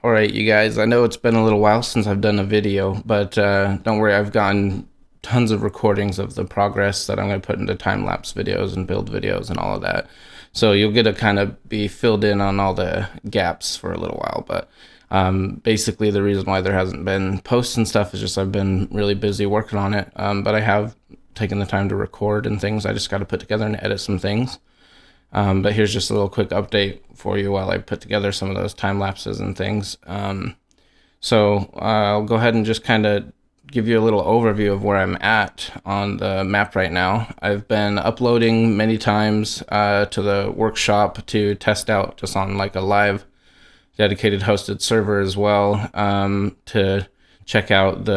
All right, you guys, I know it's been a little while since I've done a video, but don't worry, I've gotten tons of recordings of the progress that I'm going to put into time-lapse videos and build videos and all of that. So you'll get to kind of be filled in on all the gaps for a little while. But basically the reason why there hasn't been posts and stuff is just I've been really busy working on it. But I have taken the time to record and things. I just got to put together and edit some things. But here's just a little quick update for you while I put together some of those time lapses and things. So I'll go ahead and just kind of give you a little overview of where I'm at on the map right now. I've been uploading many times to the workshop to test out just on like a live dedicated hosted server as well, to check out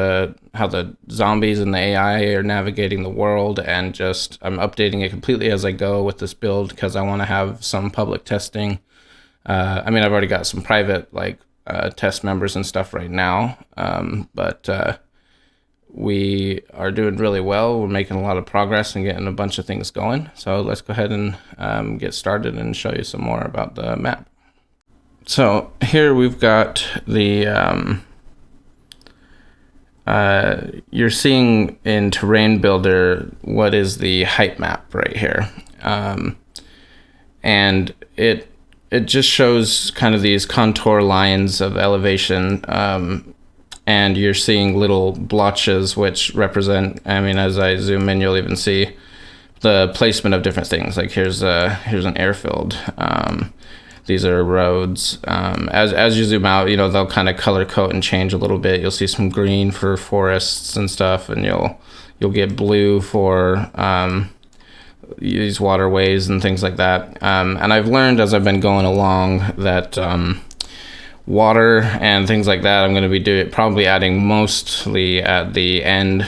how the zombies and the AI are navigating the world, and just I'm updating it completely as I go with this build because I want to have some public testing. I mean, I've already got some private test members and stuff right now, but we are doing really well. We're making a lot of progress and getting a bunch of things going. So let's go ahead and get started and show you some more about the map. So here we've got the you're seeing in Terrain Builder what is the height map right here, and it just shows kind of these contour lines of elevation, and you're seeing little blotches which represent, I mean, as I zoom in you'll even see the placement of different things. Like here's an airfield. These are roads. As you zoom out, you know, they'll kind of color code and change a little bit. You'll see some green for forests and stuff, and you'll get blue for these waterways and things like that. And I've learned as I've been going along that water and things like that I'm going to be probably adding mostly at the end,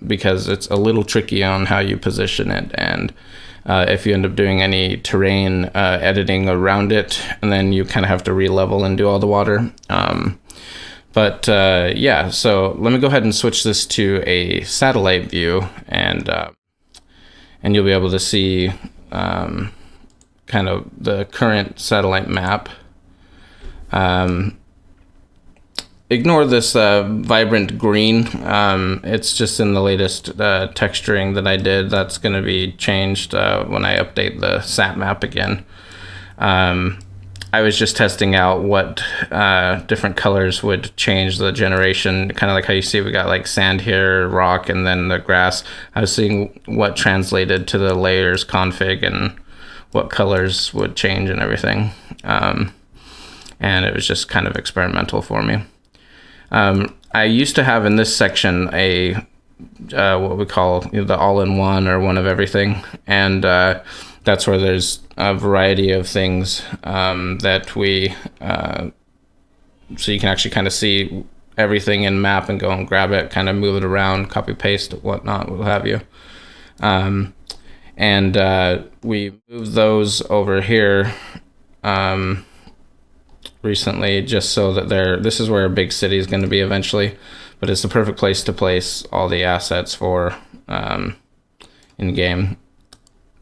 because it's a little tricky on how you position it, and if you end up doing any terrain editing around it, and then you kind of have to re-level and do all the water. Yeah, so let me go ahead and switch this to a satellite view, and you'll be able to see kind of the current satellite map. Ignore this vibrant green. It's just in the latest texturing that I did. That's going to be changed when I update the sat map again. I was just testing out what different colors would change the generation, kind of like how you see we got like sand here, rock, and then the grass. I was seeing what translated to the layers config and what colors would change and everything. And it was just kind of experimental for me. I used to have in this section a what we call, you know, the all-in-one or one of everything, and that's where there's a variety of things that we so you can actually kind of see everything in map and go and grab it, kind of move it around, copy paste, whatnot, what have you. We moved those over here recently, just so that this is where a big city is going to be eventually, but it's the perfect place to place all the assets for in game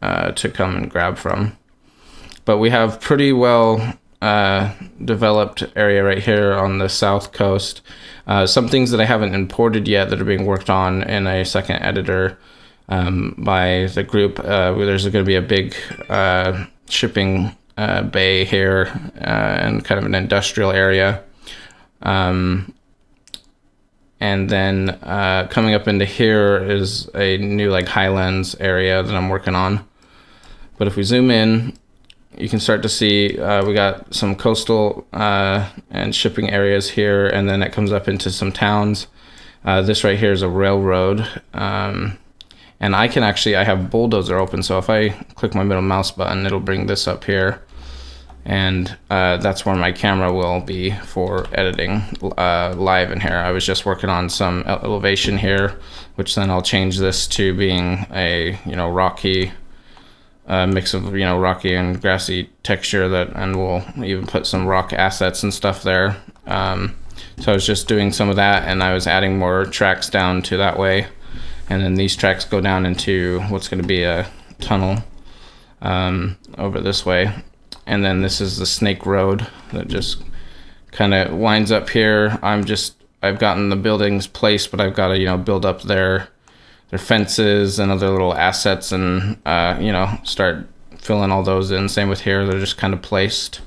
to come and grab from. But we have pretty well developed area right here on the south coast. Some things that I haven't imported yet that are being worked on in a second editor by the group. There's going to be a big shipping bay here, and kind of an industrial area, and then coming up into here is a new like highlands area that I'm working on. But if we zoom in, you can start to see we got some coastal and shipping areas here, and then it comes up into some towns. This right here is a railroad, and I have bulldozer open, so if I click my middle mouse button, it'll bring this up here. And that's where my camera will be for editing live in here. I was just working on some elevation here, which then I'll change this to being a, you know, rocky mix of, you know, rocky and grassy texture, and we'll even put some rock assets and stuff there. So I was just doing some of that, and I was adding more tracks down to that way. And then these tracks go down into what's going to be a tunnel over this way. And then this is the Snake Road that just kind of winds up here. I've gotten the buildings placed, but I've got to, you know, build up their fences and other little assets, and you know, start filling all those in. Same with here, they're just kind of placed.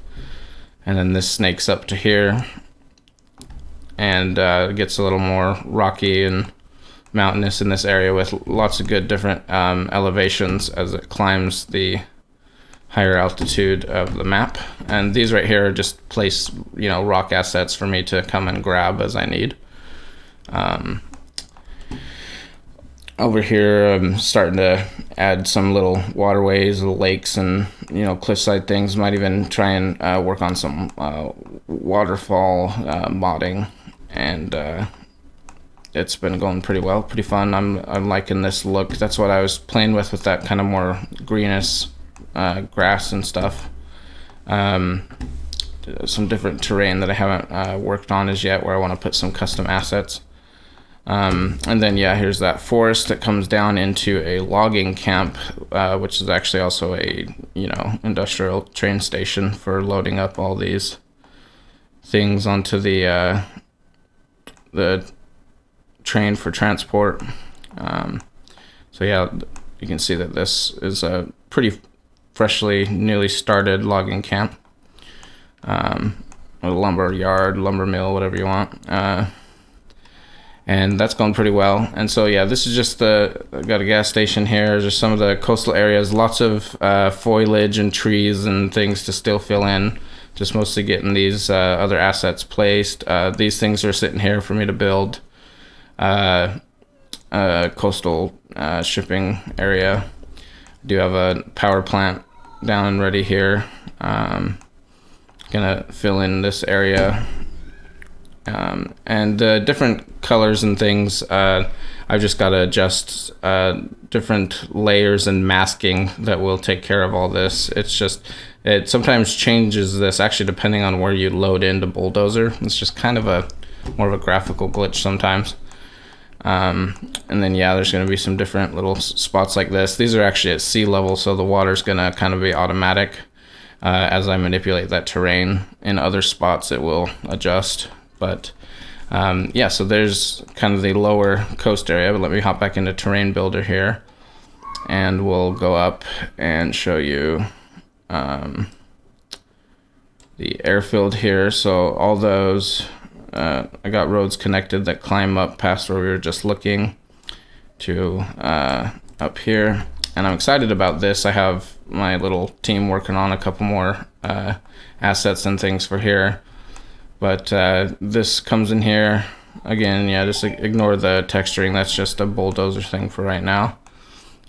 And then this snakes up to here, and gets a little more rocky and mountainous in this area with lots of good different elevations as it climbs the higher altitude of the map. And these right here are just place, you know, rock assets for me to come and grab as I need. Over here, I'm starting to add some little waterways, lakes, and, you know, cliffside things. Might even try and work on some waterfall modding, and it's been going pretty well, pretty fun. I'm liking this look. That's what I was playing with that kind of more greenish grass and stuff. Some different terrain that I haven't worked on as yet, where I want to put some custom assets. And then, yeah, here's that forest that comes down into a logging camp, which is actually also a, you know, industrial train station for loading up all these things onto the train for transport. So yeah, you can see that this is a pretty freshly, newly started logging camp. A lumber yard, lumber mill, whatever you want. And that's going pretty well. And so, yeah, this is just I've got a gas station here, just some of the coastal areas, lots of foliage and trees and things to still fill in, just mostly getting these other assets placed. These things are sitting here for me to build coastal shipping area. I do have a power plant down and ready here. Gonna fill in this area. And different colors and things, I've just got to adjust different layers and masking that will take care of all this. It sometimes changes this, actually, depending on where you load into Bulldozer. It's just kind of more of a graphical glitch sometimes. And then, yeah, there's going to be some different little spots like this. These are actually at sea level, so the water's going to kind of be automatic as I manipulate that terrain. In other spots, it will adjust. But yeah, so there's kind of the lower coast area. But let me hop back into Terrain Builder here, and we'll go up and show you the airfield here. So all those, I got roads connected that climb up past where we were just looking to up here. And I'm excited about this. I have my little team working on a couple more assets and things for here. But this comes in here. Again, yeah, just ignore the texturing. That's just a Bulldozer thing for right now.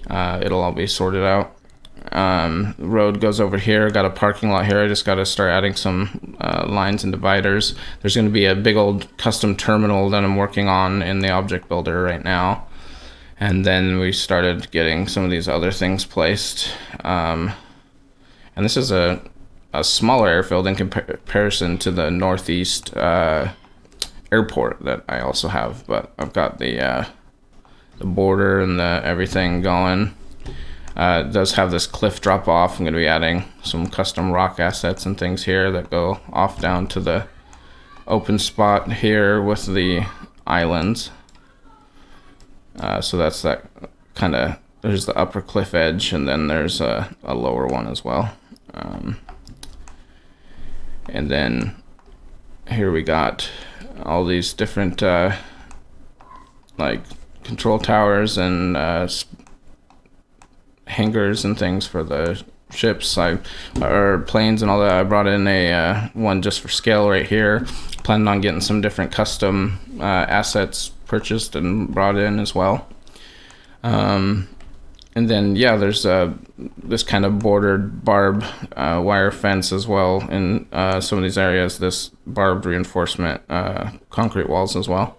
It'll all be sorted out. Road goes over here. Got a parking lot here. I just got to start adding some lines and dividers. There's going to be a big old custom terminal that I'm working on in the object builder right now. And then we started getting some of these other things placed. And this is a smaller airfield in comparison to the northeast airport that I also have, but I've got the border and the everything going. It does have this cliff drop off. I'm going to be adding some custom rock assets and things here that go off down to the open spot here with the islands. So that's that kind of, there's the upper cliff edge, and then there's a lower one as well. And then here we got all these different like control towers and hangars and things for the ships or planes and all that. I brought in a one just for scale right here. Planning on getting some different custom assets purchased and brought in as well. And then, yeah, there's this kind of bordered barbed wire fence as well in some of these areas, this barbed reinforcement concrete walls as well.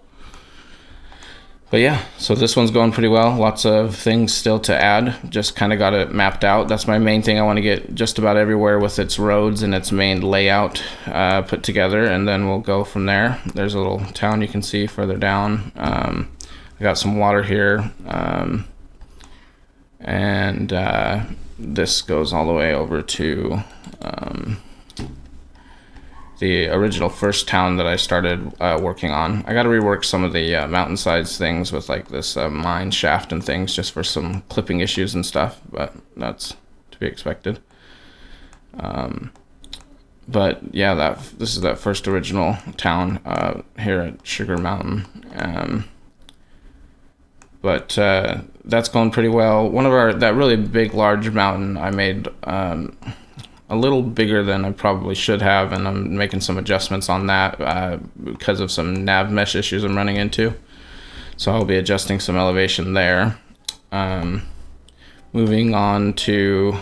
But yeah, so this one's going pretty well. Lots of things still to add. Just kind of got it mapped out. That's my main thing. I want to get just about everywhere with its roads and its main layout put together, and then we'll go from there. There's a little town you can see further down. I got some water here. And this goes all the way over to the original first town that I started working on. I got to rework some of the mountainsides things with like this mine shaft and things just for some clipping issues and stuff, but that's to be expected. But yeah, this is that first original town here at Sugar Mountain. But that's going pretty well. That really big, large mountain I made a little bigger than I probably should have, and I'm making some adjustments on that because of some nav mesh issues I'm running into. So I'll be adjusting some elevation there. Moving on to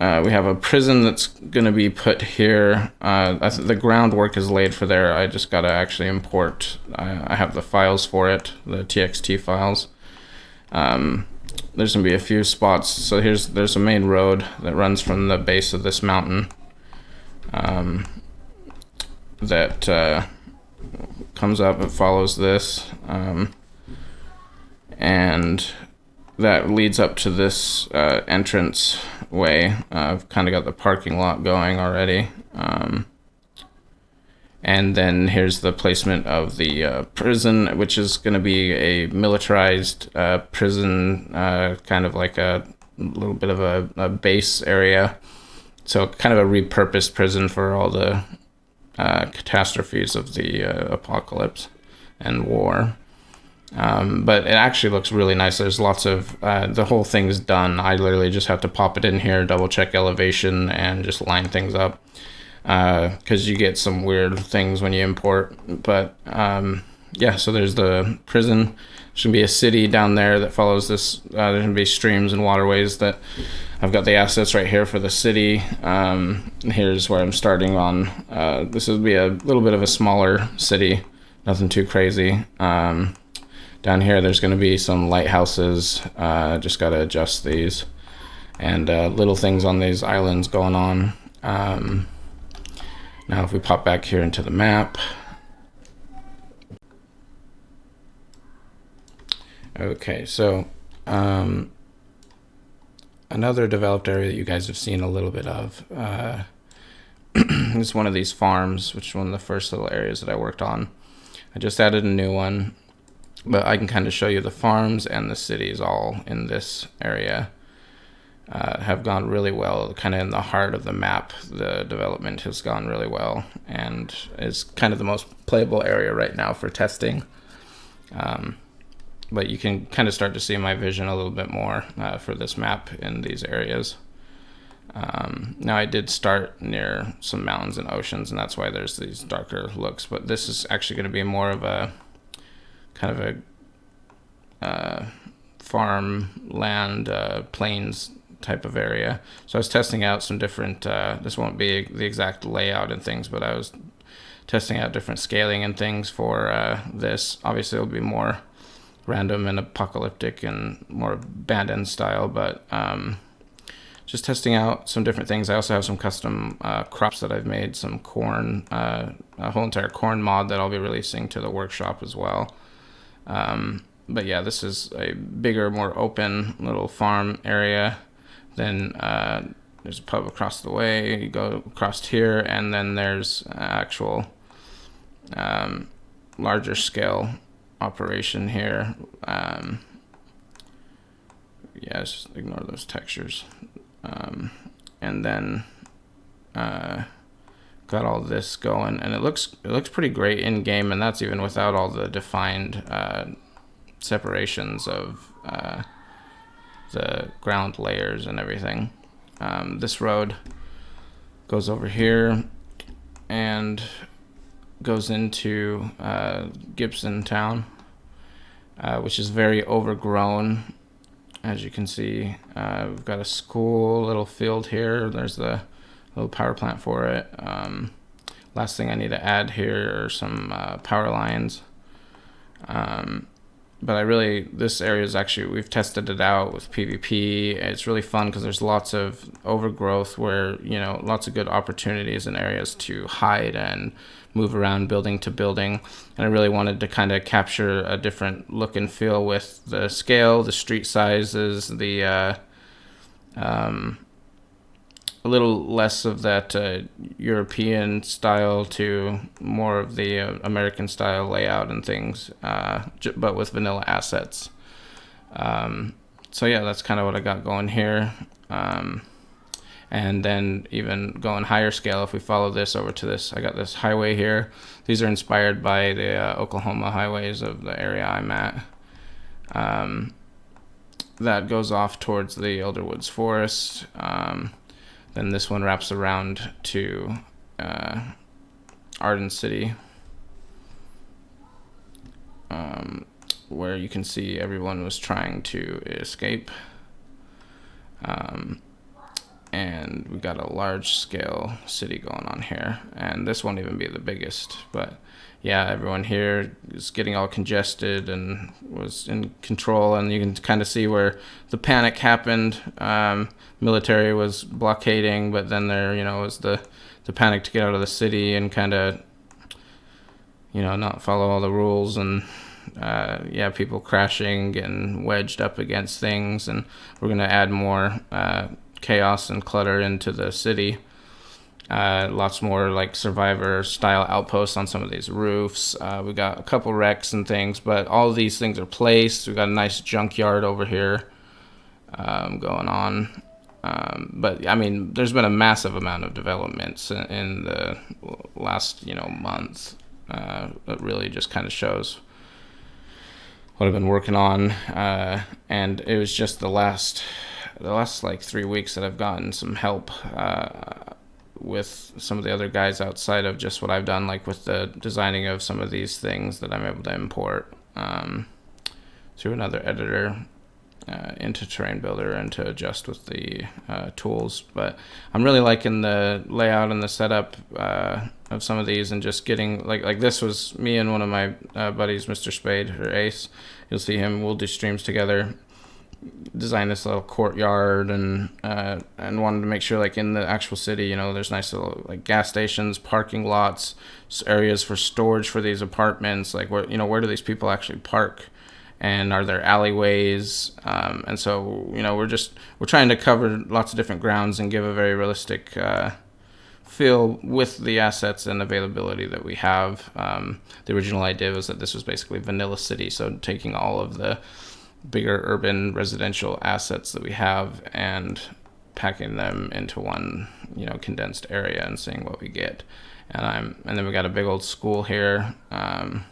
we have a prison that's going to be put here. The groundwork is laid for there. I just got to actually import. I have the files for it, the TXT files. There's going to be a few spots. So there's a main road that runs from the base of this mountain that comes up. It follows this. And that leads up to this entrance way. I've kind of got the parking lot going already. And then here's the placement of the prison, which is going to be a militarized prison, kind of like a little bit of a base area. So kind of a repurposed prison for all the catastrophes of the apocalypse and war. But it actually looks really nice. There's lots of the whole thing's done. I literally just have to pop it in here, double check elevation, and just line things up, because you get some weird things when you import. But yeah, so there's the prison. There's gonna be a city down there that follows this. There's gonna be streams and waterways that I've got the assets right here for the city. Here's where I'm starting on. This will be a little bit of a smaller city, nothing too crazy. Down here, there's going to be some lighthouses. Just got to adjust these. And little things on these islands going on. Now, if we pop back here into the map. Okay, so another developed area that you guys have seen a little bit of is one of these farms, which is one of the first little areas that I worked on. I just added a new one. But I can kind of show you the farms and the cities all in this area have gone really well. Kind of in the heart of the map, the development has gone really well, and is kind of the most playable area right now for testing. But you can kind of start to see my vision a little bit more for this map in these areas. Now I did start near some mountains and oceans, and that's why there's these darker looks. But this is actually going to be more of a kind of a farmland, plains type of area. So I was testing out some different, this won't be the exact layout and things, but I was testing out different scaling and things for this. Obviously it'll be more random and apocalyptic and more abandoned style, but just testing out some different things. I also have some custom crops that I've made, some corn, a whole entire corn mod that I'll be releasing to the workshop as well. But yeah, this is a bigger, more open little farm area. Then there's a pub across the way. You go across here, and then there's actual larger scale operation here. Yeah, just ignore those textures. And then got all this going, and it looks pretty great in game, and that's even without all the defined separations of the ground layers and everything. This road goes over here and goes into Gibson Town, which is very overgrown. As you can see, we've got a school, little field here. There's the little power plant for it. Last thing I need to add here are some power lines. But this area is actually, we've tested it out with PvP. It's really fun because there's lots of overgrowth where, lots of good opportunities and areas to hide and move around building to building. And I really wanted to kind of capture a different look and feel with the scale, the street sizes, the a little less of that European style to more of the American style layout and things, but with vanilla assets. So yeah, that's kind of what I got going here. And then even going higher scale, if we follow this over to this, I got this highway here. These are inspired by the Oklahoma highways of the area I'm at. That goes off towards the ElderWoodz forest. Then this one wraps around to Arden City, where you can see everyone was trying to escape. And we got a large scale city going on here, and this won't even be the biggest, but yeah, everyone here is getting all congested and was in control, and you can kind of see where the panic happened. Military was blockading, but then there, was the panic to get out of the city and kind of, not follow all the rules, and people crashing and wedged up against things, and we're going to add more chaos and clutter into the city. Lots more like Survivor style outposts on some of these roofs. We got a couple wrecks and things, but all of these things are placed. We got a nice junkyard over here going on. But I mean, there's been a massive amount of developments in the last month. It really just kind of shows what I've been working on, and it was just the last like 3 weeks that I've gotten some help with some of the other guys outside of just what I've done, like with the designing of some of these things that I'm able to import through another editor into Terrain Builder and to adjust with the tools. But I'm really liking the layout and the setup of some of these, and just getting like this was me and one of my buddies, Mr. Spade or Ace. You'll see him. We'll do streams together. Design this little courtyard and wanted to make sure, like in the actual city, there's nice little like gas stations, parking lots, areas for storage for these apartments. Like where do these people actually park, and are there alleyways? And so we're trying to cover lots of different grounds and give a very realistic feel with the assets and availability that we have. The original idea was that this was basically vanilla city, so taking all of the bigger urban residential assets that we have and packing them into one condensed area and seeing what we get. And then we got a big old school here, and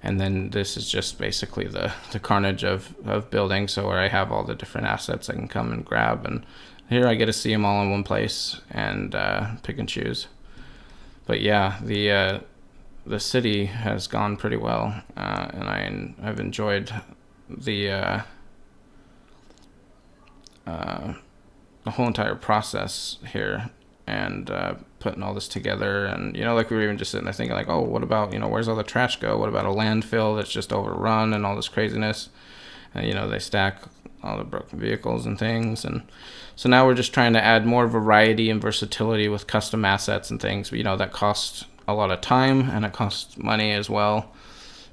then this is just basically the carnage of building, so where I have all the different assets I can come and grab, and here I get to see them all in one place and pick and choose. But yeah, the city has gone pretty well, and I've enjoyed the whole entire process here, and putting all this together. And like we were even just sitting there thinking like, oh, what about where's all the trash go? What about a landfill that's just overrun and all this craziness? And they stack all the broken vehicles and things. And so now we're just trying to add more variety and versatility with custom assets and things. But, that costs a lot of time and it costs money as well.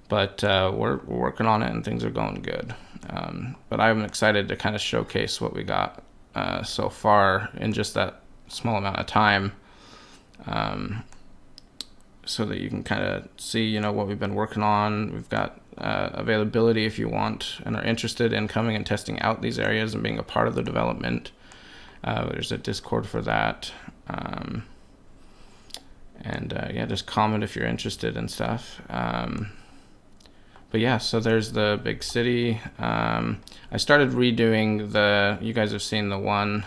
But we're working on it, and things are going good. But I'm excited to kind of showcase what we got so far in just that small amount of time, so that you can kind of see, what we've been working on. We've got availability if you want and are interested in coming and testing out these areas and being a part of the development. There's a Discord for that. Just comment if you're interested and stuff. But yeah, so there's the big city. I started redoing you guys have seen the one,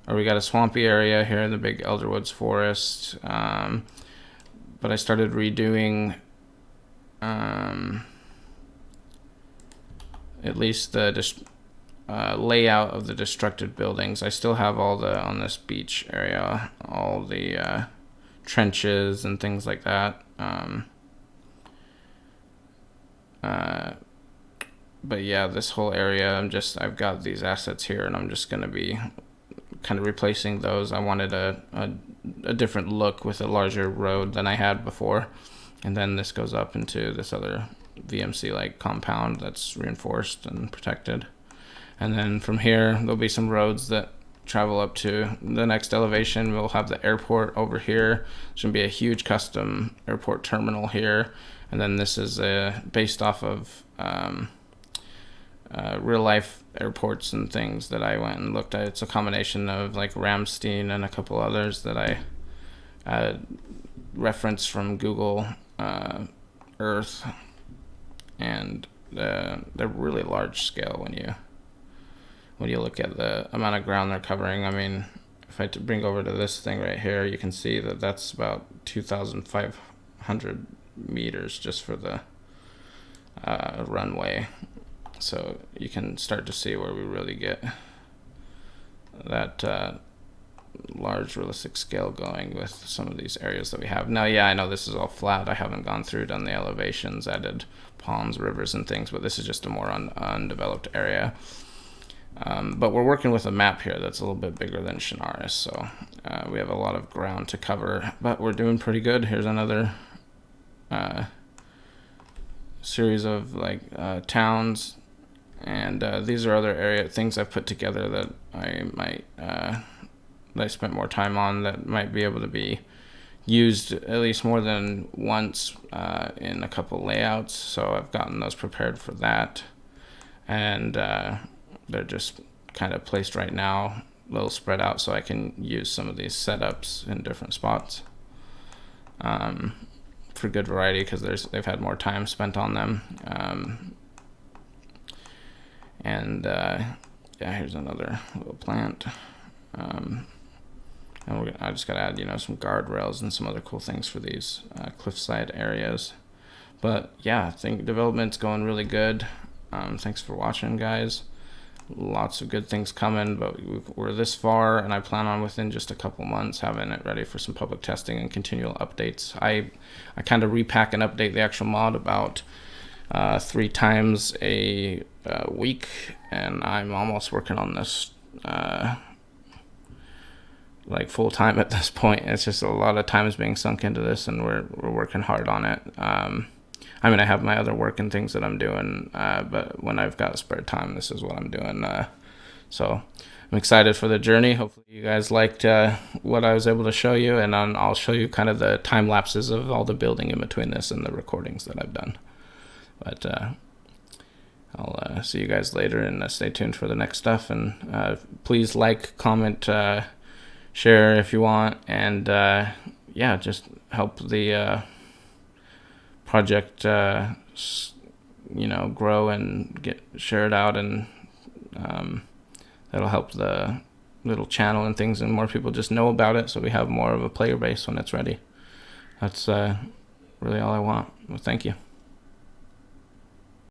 or we got a swampy area here in the big ElderWoodz forest. But I started redoing at least the layout of the destructed buildings. I still have on this beach area, all the trenches and things like that. But yeah, this whole area, I've got these assets here, and I'm just going to be kind of replacing those. I wanted a different look with a larger road than I had before. And then this goes up into this other VMC-like compound that's reinforced and protected. And then from here, there'll be some roads that travel up to the next elevation. We'll have the airport over here. There's going to be a huge custom airport terminal here. And then this is based off of real life airports and things that I went and looked at. It's a combination of like Ramstein and a couple others that I referenced from Google Earth, and they're really large scale when you look at the amount of ground they're covering. I mean, if I bring over to this thing right here, you can see that that's about 2,500 meters just for the runway. So you can start to see where we really get that large realistic scale going with some of these areas that we have. Now, yeah, I know this is all flat. I haven't gone through, done the elevations, added ponds, rivers, and things, but this is just a more undeveloped area. But we're working with a map here that's a little bit bigger than Chernarus, so we have a lot of ground to cover, but we're doing pretty good. Here's another series of like towns, and these are other things I've put together that I might that I spent more time on that might be able to be used at least more than once in a couple layouts. So I've gotten those prepared for that, and they're just kind of placed right now, a little spread out, so I can use some of these setups in different spots for good variety, because they've had more time spent on them. Yeah, here's another little plant. And I just got to add, some guardrails and some other cool things for these cliffside areas. But yeah, I think development's going really good. Thanks for watching, guys. Lots of good things coming, but we're this far, and I plan on within just a couple months having it ready for some public testing and continual updates. I kind of repack and update the actual mod about 3 times a week, and I'm almost working on this like full time at this point. It's just a lot of time is being sunk into this, and we're working hard on it. I mean, I have my other work and things that I'm doing, but when I've got spare time, this is what I'm doing. So I'm excited for the journey. Hopefully you guys liked what I was able to show you, and I'll show you kind of the time lapses of all the building in between this and the recordings that I've done. But I'll see you guys later, and stay tuned for the next stuff. And please like, comment, share if you want, and yeah, just help the project grow and get shared out, and that'll help the little channel and things, and more people just know about it, so we have more of a player base when it's ready. That's really all I want. Well, thank you.